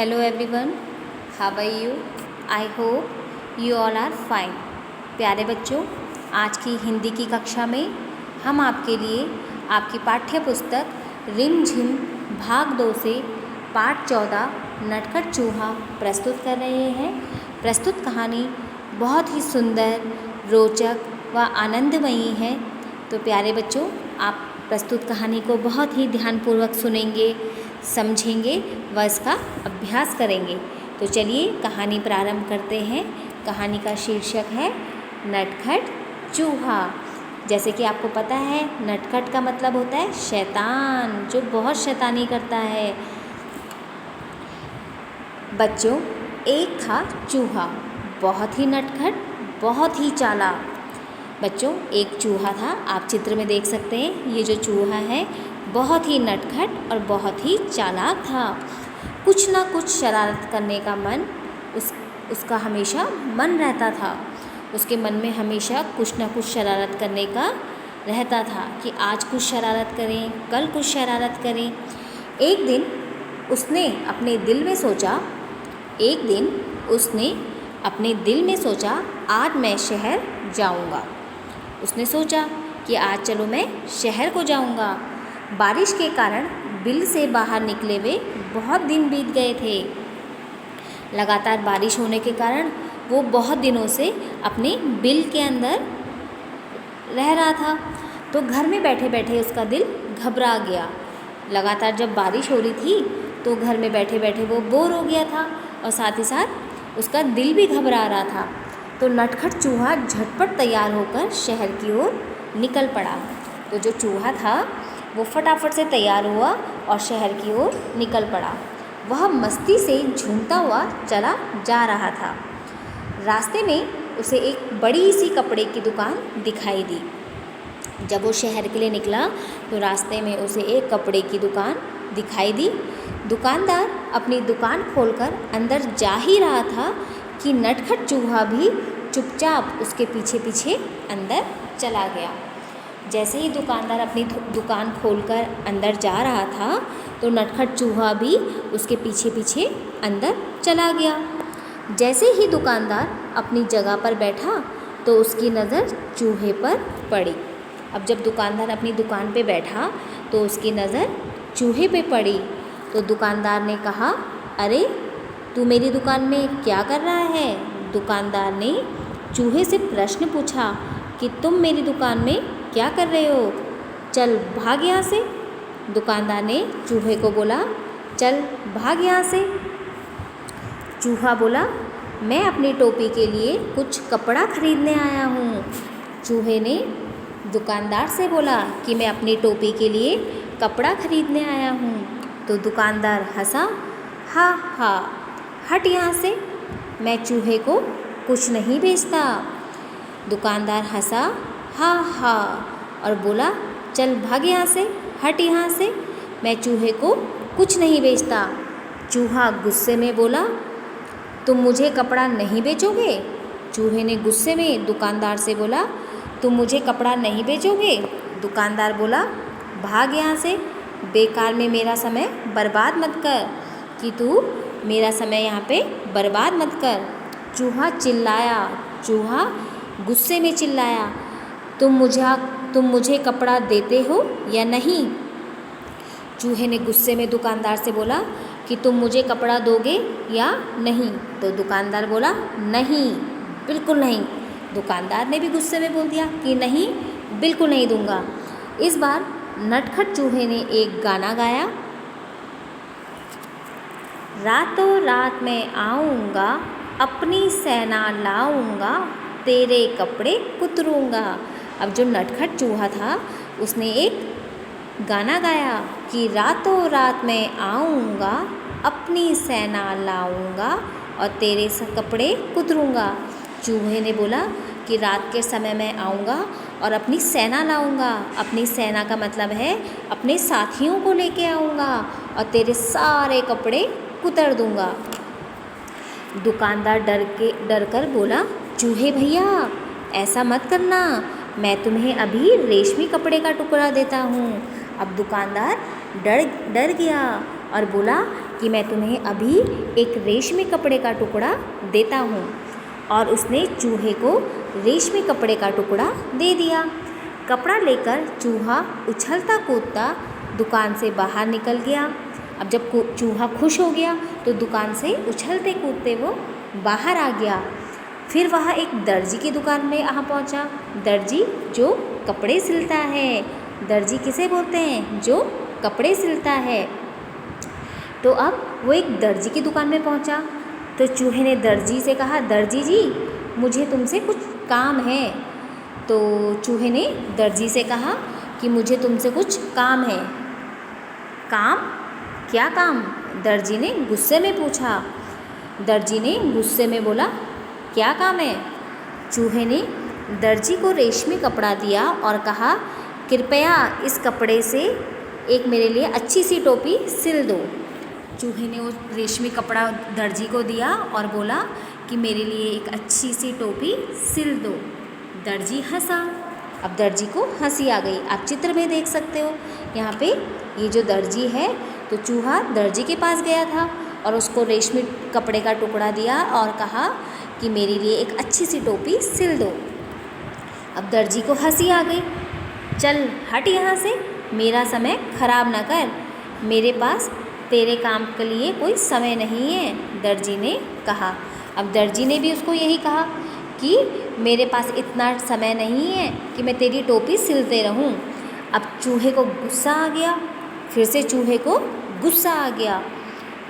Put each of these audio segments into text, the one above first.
Hello everyone, how are you? I hope you all are fine. प्यारे बच्चों, आज की हिंदी की कक्षा में हम आपके लिए आपकी पाठ्य पुस्तक रिम झिम भाग 2 से पाठ 14 नटखट चूहा प्रस्तुत कर रहे हैं। प्रस्तुत कहानी बहुत ही सुंदर, रोचक व आनंदमयी है। तो प्यारे बच्चों, आप प्रस्तुत कहानी को बहुत ही ध्यानपूर्वक सुनेंगे, समझेंगे व इसका अभ्यास करेंगे। तो चलिए कहानी प्रारंभ करते हैं। कहानी का शीर्षक है नटखट चूहा। जैसे कि आपको पता है, नटखट का मतलब होता है शैतान, जो बहुत शैतानी करता है। बच्चों, एक था चूहा, बहुत ही नटखट, बहुत ही चालाक। बच्चों, एक चूहा था, आप चित्र में देख सकते हैं। ये जो चूहा है बहुत ही नटखट और बहुत ही चालाक था। कुछ ना कुछ शरारत करने का उसका हमेशा मन रहता था। उसके मन में हमेशा कुछ ना कुछ शरारत करने का रहता था कि आज कुछ शरारत करें, कल कुछ शरारत करें। एक दिन उसने अपने दिल में सोचा आज मैं शहर जाऊंगा। उसने सोचा कि आज चलो मैं शहर को जाऊंगा। बारिश के कारण बिल से बाहर निकले हुए बहुत दिन बीत गए थे। लगातार बारिश होने के कारण वो बहुत दिनों से अपने बिल के अंदर रह रहा था। तो घर में बैठे बैठे उसका दिल घबरा गया। लगातार जब बारिश हो रही थी तो घर में बैठे बैठे वो बोर हो गया था और साथ ही साथ उसका दिल भी घबरा रहा था। तो नटखट चूहा झटपट तैयार होकर शहर की ओर निकल पड़ा। तो जो चूहा था वो फटाफट से तैयार हुआ और शहर की ओर निकल पड़ा। वह मस्ती से झूमता हुआ चला जा रहा था। रास्ते में उसे एक बड़ी सी कपड़े की दुकान दिखाई दी। जब वो शहर के लिए निकला तो रास्ते में उसे एक कपड़े की दुकान दिखाई दी। दुकानदार अपनी दुकान खोलकर अंदर जा ही रहा था कि नटखट चूहा भी चुपचाप उसके पीछे पीछे अंदर चला गया। जैसे ही दुकानदार अपनी दुकान खोलकर अंदर जा रहा था तो नटखट चूहा भी उसके पीछे पीछे अंदर चला गया। जैसे ही दुकानदार अपनी जगह पर बैठा तो उसकी नज़र चूहे पर पड़ी। अब जब दुकानदार अपनी दुकान पे बैठा तो उसकी नज़र चूहे पे पड़ी। तो दुकानदार ने कहा, अरे तू मेरी दुकान में क्या कर रहा है? दुकानदार ने चूहे से प्रश्न पूछा कि तुम मेरी दुकान में क्या कर रहे हो? चल भाग यहाँ से। दुकानदार ने चूहे को बोला, चल भाग यहाँ से। चूहा बोला, मैं अपनी टोपी के लिए कुछ कपड़ा खरीदने आया हूँ। चूहे ने दुकानदार से बोला कि मैं अपनी टोपी के लिए कपड़ा खरीदने आया हूँ। तो दुकानदार हंसा, हा हा, हट यहाँ से, मैं चूहे को कुछ नहीं बेचता। दुकानदार हंसा, हा हा, और बोला, चल भाग यहाँ से, हट यहाँ से, मैं चूहे को कुछ नहीं बेचता। चूहा गुस्से में बोला, तुम मुझे कपड़ा नहीं बेचोगे? चूहे ने गुस्से में दुकानदार से बोला, तुम मुझे कपड़ा नहीं बेचोगे? दुकानदार बोला, भाग यहाँ से, बेकार में मेरा समय बर्बाद मत कर, कि तू मेरा समय यहाँ पे बर्बाद मत कर। चूहा गुस्से में चिल्लाया, तुम मुझे कपड़ा देते हो या नहीं? चूहे ने गुस्से में दुकानदार से बोला कि तुम मुझे कपड़ा दोगे या नहीं? तो दुकानदार बोला, नहीं, बिल्कुल नहीं। दुकानदार ने भी गुस्से में बोल दिया कि नहीं, बिल्कुल नहीं दूंगा। इस बार नटखट चूहे ने एक गाना गाया, रातों रात मैं आऊँगा, अपनी सेना लाऊंगा, तेरे कपड़े कुतरूंगा। अब जो नटखट चूहा था उसने एक गाना गाया कि रातों रात मैं आऊँगा, अपनी सेना लाऊंगा और तेरे कपड़े कुतरूंगा। चूहे ने बोला कि रात के समय मैं आऊँगा और अपनी सेना लाऊंगा। अपनी सेना का मतलब है अपने साथियों को लेके आऊँगा और तेरे सारे कपड़े कुतर दूंगा। दुकानदार डर कर बोला, चूहे भैया ऐसा मत करना, मैं तुम्हें अभी रेशमी कपड़े का टुकड़ा देता हूँ। अब दुकानदार डर गया और बोला कि मैं तुम्हें अभी एक रेशमी कपड़े का टुकड़ा देता हूँ। और उसने चूहे को रेशमी कपड़े का टुकड़ा दे दिया। कपड़ा लेकर चूहा उछलता कूदता दुकान से बाहर निकल गया। अब जब चूहा खुश हो गया तो दुकान से उछलते कूदते वो बाहर आ गया। फिर वह एक दर्जी की दुकान में पहुंचा। दर्जी जो कपड़े सिलता है। दर्जी किसे बोलते हैं? जो कपड़े सिलता है। तो अब वो एक दर्जी की दुकान में पहुंचा। तो चूहे ने दर्जी से कहा, दर्जी जी मुझे तुमसे कुछ काम है। तो चूहे ने दर्जी से कहा कि मुझे तुमसे कुछ काम है। काम? क्या काम? दर्जी ने गुस्से में पूछा। दर्जी ने गुस्से में बोला, क्या काम है? चूहे ने दर्जी को रेशमी कपड़ा दिया और कहा, कृपया इस कपड़े से एक मेरे लिए अच्छी सी टोपी सिल दो। चूहे ने वो रेशमी कपड़ा दर्जी को दिया और बोला कि मेरे लिए एक अच्छी सी टोपी सिल दो। दर्जी हंसा। अब दर्जी को हंसी आ गई। आप चित्र में देख सकते हो यहाँ पे ये जो दर्जी है, तो चूहा दर्जी के पास गया था और उसको रेशमी कपड़े का टुकड़ा दिया और कहा कि मेरे लिए एक अच्छी सी टोपी सिल दो। अब दर्जी को हंसी आ गई। चल हट यहाँ से, मेरा समय खराब ना कर, मेरे पास तेरे काम के लिए कोई समय नहीं है, दर्जी ने कहा। अब दर्जी ने भी उसको यही कहा कि मेरे पास इतना समय नहीं है कि मैं तेरी टोपी सिलते रहूं। अब चूहे को गुस्सा आ गया। फिर से चूहे को गुस्सा आ गया।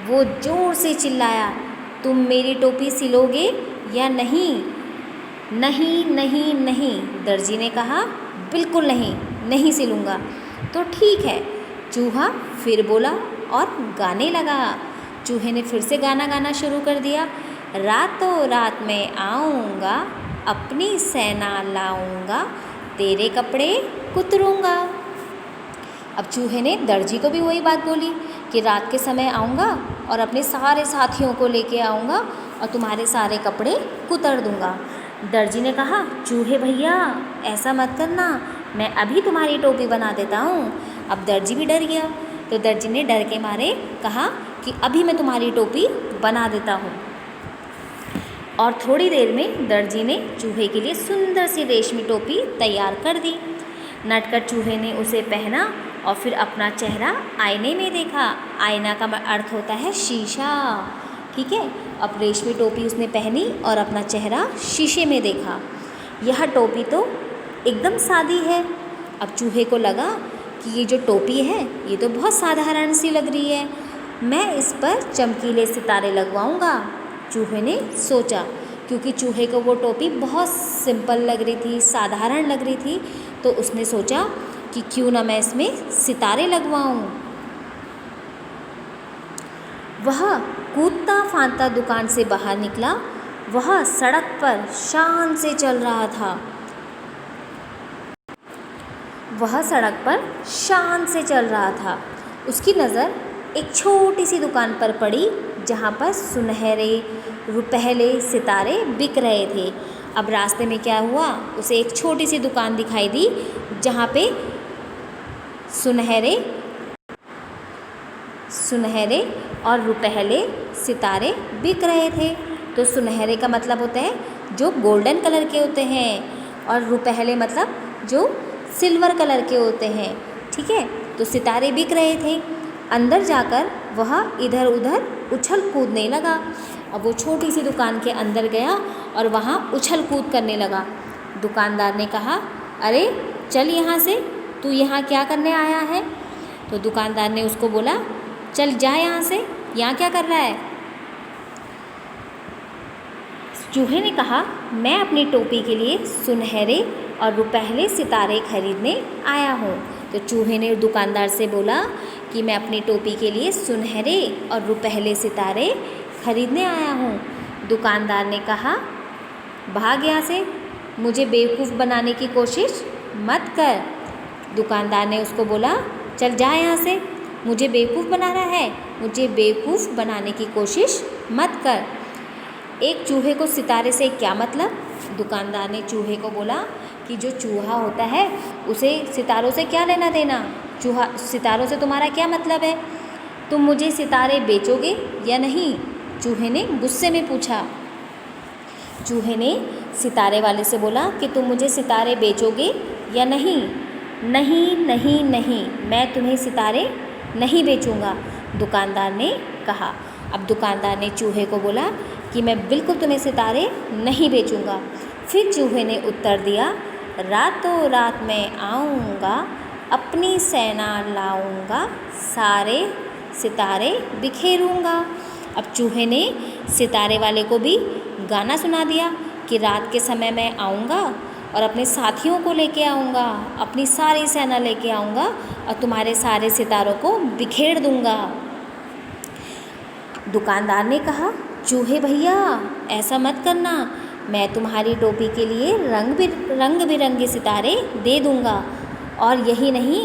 वो ज़ोर से चिल्लाया, तुम मेरी टोपी सिलोगे या नहीं? नहीं नहीं नहीं, दर्जी ने कहा, बिल्कुल नहीं, नहीं सिलूँगा। तो ठीक है, चूहा फिर बोला और गाने लगा। चूहे ने फिर से गाना गाना शुरू कर दिया। रातों रात मैं आऊँगा, अपनी सेना लाऊँगा, तेरे कपड़े कुतरूँगा। अब चूहे ने दर्जी को भी वही बात बोली कि रात के समय आऊँगा और अपने सारे साथियों को लेके आऊँगा और तुम्हारे सारे कपड़े कुतर दूँगा। दर्जी ने कहा, चूहे भैया ऐसा मत करना, मैं अभी तुम्हारी टोपी बना देता हूँ। अब दर्जी भी डर गया। तो दर्जी ने डर के मारे कहा कि अभी मैं तुम्हारी टोपी बना देता हूँ। और थोड़ी देर में दर्जी ने चूहे के लिए सुंदर सी रेशमी टोपी तैयार कर दी। नटखट चूहे ने उसे पहना और फिर अपना चेहरा आईने में देखा। आईना का अर्थ होता है शीशा, ठीक है। अब रेशमी टोपी उसने पहनी और अपना चेहरा शीशे में देखा। यह टोपी तो एकदम सादी है। अब चूहे को लगा कि ये जो टोपी है ये तो बहुत साधारण सी लग रही है, मैं इस पर चमकीले सितारे लगवाऊंगा। चूहे ने सोचा, क्योंकि चूहे को वो टोपी बहुत सिंपल लग रही थी, साधारण लग रही थी, तो उसने सोचा कि क्यों ना मैं इसमें सितारे लगवाऊं। वह कूदता फांदता दुकान से बाहर निकला। वह सड़क पर शान से चल रहा था। वह सड़क पर शान से चल रहा था। उसकी नज़र एक छोटी सी दुकान पर पड़ी जहाँ पर सुनहरे रुपहले सितारे बिक रहे थे। अब रास्ते में क्या हुआ, उसे एक छोटी सी दुकान दिखाई दी जहाँ पे सुनहरे और रुपहले सितारे बिक रहे थे। तो सुनहरे का मतलब होता है जो गोल्डन कलर के होते हैं और रुपहले मतलब जो सिल्वर कलर के होते हैं, ठीक है। तो सितारे बिक रहे थे। अंदर जाकर वह इधर उधर उछल कूदने लगा। अब वो छोटी सी दुकान के अंदर गया और वहाँ उछल कूद करने लगा। दुकानदार ने कहा, अरे चल यहाँ से, तू यहाँ क्या करने आया है? तो दुकानदार ने उसको बोला, चल जा यहाँ से, यहाँ क्या कर रहा है? चूहे ने कहा, मैं अपनी टोपी के लिए सुनहरे और रुपहले सितारे खरीदने आया हूँ। तो चूहे ने दुकानदार से बोला कि मैं अपनी टोपी के लिए सुनहरे और रुपहले सितारे खरीदने आया हूँ। दुकानदार ने कहा, भाग यहाँ से, मुझे बेवकूफ़ बनाने की कोशिश मत कर। दुकानदार ने उसको बोला, चल जा यहाँ से, मुझे बेवकूफ़ बना रहा है, मुझे बेवकूफ़ बनाने की कोशिश मत कर। एक चूहे को सितारे से क्या मतलब? दुकानदार ने चूहे को बोला कि जो चूहा होता है उसे सितारों से क्या लेना देना, चूहा सितारों से तुम्हारा क्या मतलब है? तुम मुझे सितारे बेचोगे या नहीं? चूहे ने गुस्से में पूछा। चूहे ने सितारे वाले से बोला कि तुम मुझे सितारे बेचोगे या नहीं? नहीं नहीं नहीं, मैं तुम्हें सितारे नहीं बेचूंगा, दुकानदार ने कहा। अब दुकानदार ने चूहे को बोला कि मैं बिल्कुल तुम्हें सितारे नहीं बेचूंगा। फिर चूहे ने उत्तर दिया, रातों रात मैं आऊँगा, अपनी सेना लाऊंगा, सारे सितारे बिखेरूंगा। अब चूहे ने सितारे वाले को भी गाना सुना दिया कि रात के समय मैं आऊँगा और अपने साथियों को लेके आऊँगा, अपनी सारी सेना लेके आऊँगा और तुम्हारे सारे सितारों को बिखेर दूँगा। दुकानदार ने कहा, चूहे भैया ऐसा मत करना, मैं तुम्हारी टोपी के लिए रंग बिरंगे सितारे दे दूँगा और यही नहीं,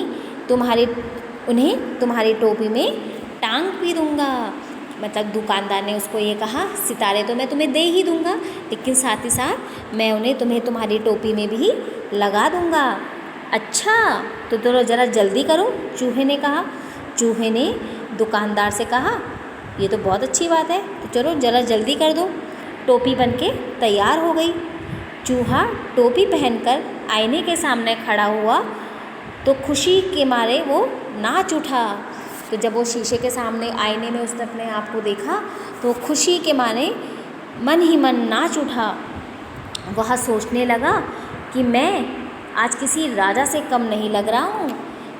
उन्हें तुम्हारी टोपी में टांग भी दूँगा। मतलब दुकानदार ने उसको ये कहा, सितारे तो मैं तुम्हें दे ही दूँगा, लेकिन साथ ही साथ मैं उन्हें तुम्हारी टोपी में भी लगा दूँगा। अच्छा तो ज़रा जल्दी करो, चूहे ने कहा। चूहे ने दुकानदार से कहा, ये तो बहुत अच्छी बात है, तो चलो ज़रा जल्दी कर दो। टोपी बनके तैयार हो गई। चूहा टोपी पहनकर आईने के सामने खड़ा हुआ तो खुशी के मारे वो नाच उठा। तो जब वो शीशे के सामने आईने में उसने अपने आप को देखा तो खुशी के मारे मन ही मन नाच उठा। वह सोचने लगा कि मैं आज किसी राजा से कम नहीं लग रहा हूँ,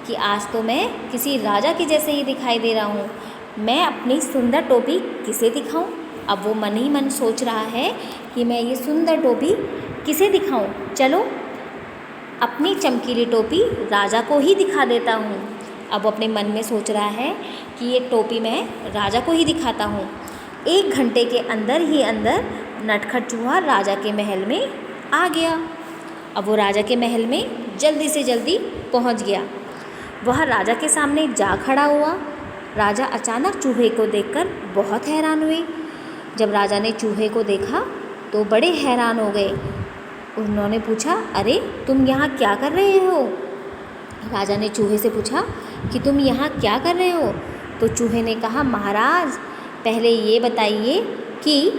कि आज तो मैं किसी राजा के जैसे ही दिखाई दे रहा हूँ। मैं अपनी सुंदर टोपी किसे दिखाऊं? अब वो मन ही मन सोच रहा है कि मैं ये सुंदर टोपी किसे दिखाऊं? चलो अपनी चमकीली टोपी राजा को ही दिखा देता हूँ। अब वो अपने मन में सोच रहा है कि ये टोपी मैं राजा को ही दिखाता हूँ। 1 घंटे के अंदर ही अंदर नटखट चूहा राजा के महल में आ गया। अब वो राजा के महल में जल्दी से जल्दी पहुँच गया। वह राजा के सामने जा खड़ा हुआ। राजा अचानक चूहे को देखकर बहुत हैरान हुए। जब राजा ने चूहे को देखा तो बड़े हैरान हो गए। उन्होंने पूछा, अरे तुम यहाँ क्या कर रहे हो? राजा ने चूहे से पूछा कि तुम यहाँ क्या कर रहे हो? तो चूहे ने कहा, महाराज पहले ये बताइए कि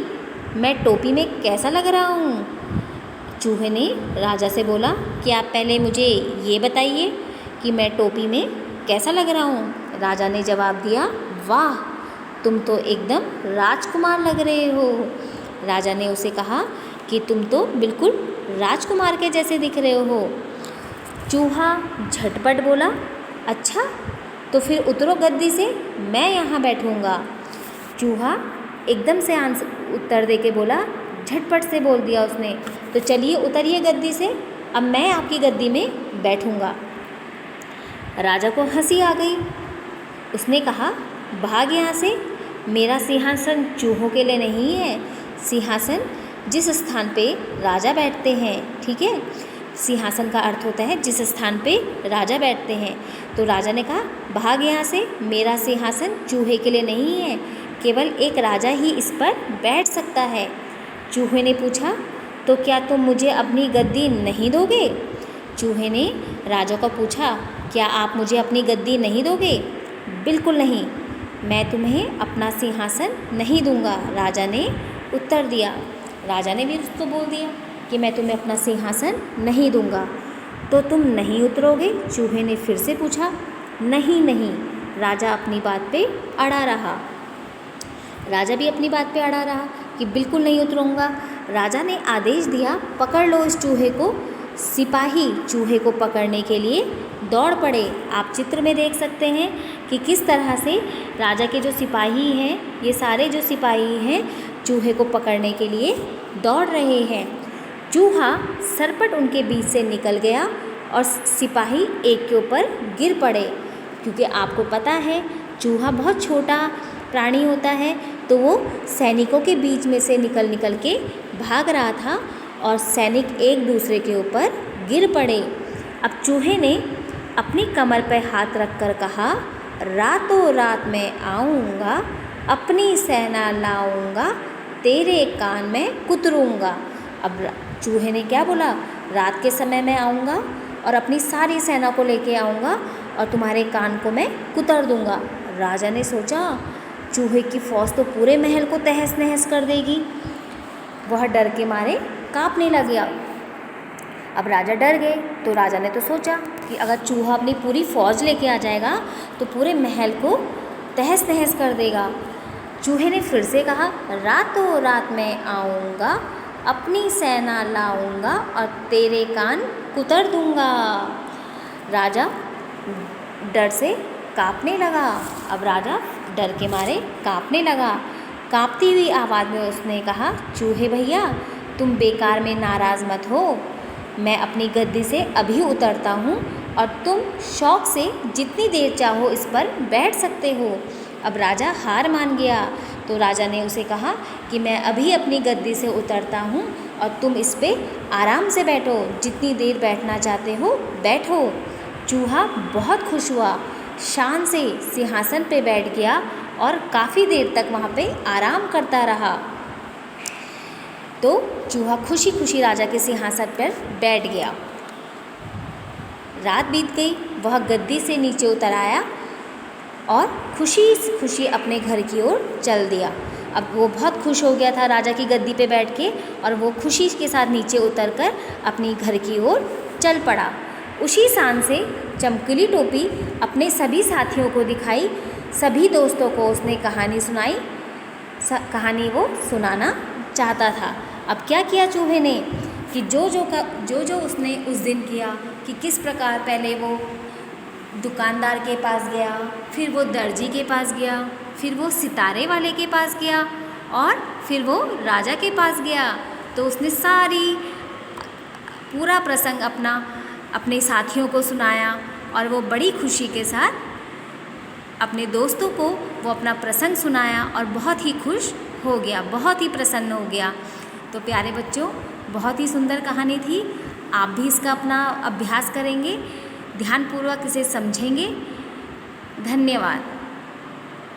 मैं टोपी में कैसा लग रहा हूँ? चूहे ने राजा से बोला कि आप पहले मुझे ये बताइए कि मैं टोपी में कैसा लग रहा हूँ? राजा ने जवाब दिया, वाह तुम तो एकदम राजकुमार लग रहे हो। राजा ने उसे कहा कि तुम तो बिल्कुल राजकुमार के जैसे दिख रहे हो। चूहा झटपट बोला, अच्छा तो फिर उतरो गद्दी से, मैं यहाँ बैठूँगा। चूहा एकदम से उत्तर दे के बोला, झटपट से बोल दिया उसने, तो चलिए उतरिए गद्दी से, अब मैं आपकी गद्दी में बैठूँगा। राजा को हंसी आ गई। उसने कहा, भाग यहाँ से, मेरा सिंहासन चूहों के लिए नहीं है। सिंहासन जिस स्थान पे राजा बैठते हैं, ठीक है, सिंहासन का अर्थ होता है जिस स्थान पे राजा बैठते हैं। तो राजा ने कहा, भाग यहाँ से, मेरा सिंहासन चूहे के लिए नहीं है, केवल एक राजा ही इस पर बैठ सकता है। चूहे ने पूछा, तो क्या तुम मुझे अपनी गद्दी नहीं दोगे? चूहे ने राजा को पूछा, क्या आप मुझे अपनी गद्दी नहीं दोगे? बिल्कुल नहीं, मैं तुम्हें अपना सिंहासन नहीं दूंगा, राजा ने उत्तर दिया। राजा ने भी उसको बोल दिया कि मैं तुम्हें अपना सिंहासन नहीं दूंगा। तो तुम नहीं उतरोगे? चूहे ने फिर से पूछा। नहीं नहीं, राजा अपनी बात पे अड़ा रहा। राजा भी अपनी बात पे अड़ा रहा कि बिल्कुल नहीं उतरूंगा। राजा ने आदेश दिया, पकड़ लो इस चूहे को। सिपाही चूहे को पकड़ने के लिए दौड़ पड़े। आप चित्र में देख सकते हैं कि किस तरह से राजा के जो सिपाही हैं, ये सारे जो सिपाही हैं चूहे को पकड़ने के लिए दौड़ रहे हैं। चूहा सरपट उनके बीच से निकल गया और सिपाही एक के ऊपर गिर पड़े। क्योंकि आपको पता है चूहा बहुत छोटा प्राणी होता है, तो वो सैनिकों के बीच में से निकल के भाग रहा था और सैनिक एक दूसरे के ऊपर गिर पड़े। अब चूहे ने अपनी कमर पर हाथ रखकर कहा, रातों रात मैं आऊँगा, अपनी सेना लाऊँगा, तेरे कान में कुतरूँगा। अब चूहे ने क्या बोला? रात के समय मैं आऊँगा और अपनी सारी सेना को लेके आऊँगा और तुम्हारे कान को मैं कुतर दूँगा। राजा ने सोचा चूहे की फौज तो पूरे महल को तहस नहस कर देगी। वह डर के मारे कांपने लग गया। अब राजा डर गए तो राजा ने तो सोचा कि अगर चूहा अपनी पूरी फौज लेके आ जाएगा तो पूरे महल को तहस नहस कर देगा। चूहे ने फिर से कहा, रातों रात मैं आऊँगा, अपनी सेना लाऊंगा और तेरे कान कुतर दूंगा। राजा डर से कांपने लगा। अब राजा डर के मारे कांपने लगा। कांपती हुई आवाज़ में उसने कहा, चूहे भैया तुम बेकार में नाराज़ मत हो, मैं अपनी गद्दी से अभी उतरता हूँ और तुम शौक़ से जितनी देर चाहो इस पर बैठ सकते हो। अब राजा हार मान गया तो राजा ने उसे कहा कि मैं अभी अपनी गद्दी से उतरता हूँ और तुम इस पे आराम से बैठो, जितनी देर बैठना चाहते हो बैठो। चूहा बहुत खुश हुआ, शान से सिंहासन पे बैठ गया और काफ़ी देर तक वहाँ पे आराम करता रहा। तो चूहा खुशी खुशी राजा के सिंहासन पर बैठ गया। रात बीत गई, वह गद्दी से नीचे उतर आया और खुशी खुशी अपने घर की ओर चल दिया। अब वो बहुत खुश हो गया था राजा की गद्दी पे बैठ के, और वो खुशी के साथ नीचे उतरकर अपनी घर की ओर चल पड़ा। उसी शान से चमकीली टोपी अपने सभी साथियों को दिखाई, सभी दोस्तों को उसने कहानी सुनाई। कहानी वो सुनाना चाहता था। अब क्या किया चूहे ने कि जो उसने उस दिन किया कि किस प्रकार पहले वो दुकानदार के पास गया, फिर वो दर्जी के पास गया, फिर वो सितारे वाले के पास गया और फिर वो राजा के पास गया। तो उसने पूरा प्रसंग अपने साथियों को सुनाया और वो बड़ी खुशी के साथ अपने दोस्तों को वो अपना प्रसंग सुनाया और बहुत ही खुश हो गया, बहुत ही प्रसन्न हो गया। तो प्यारे बच्चों, बहुत ही सुंदर कहानी थी। आप भी इसका अपना अभ्यास करेंगे, ध्यानपूर्वक इसे समझेंगे। धन्यवाद।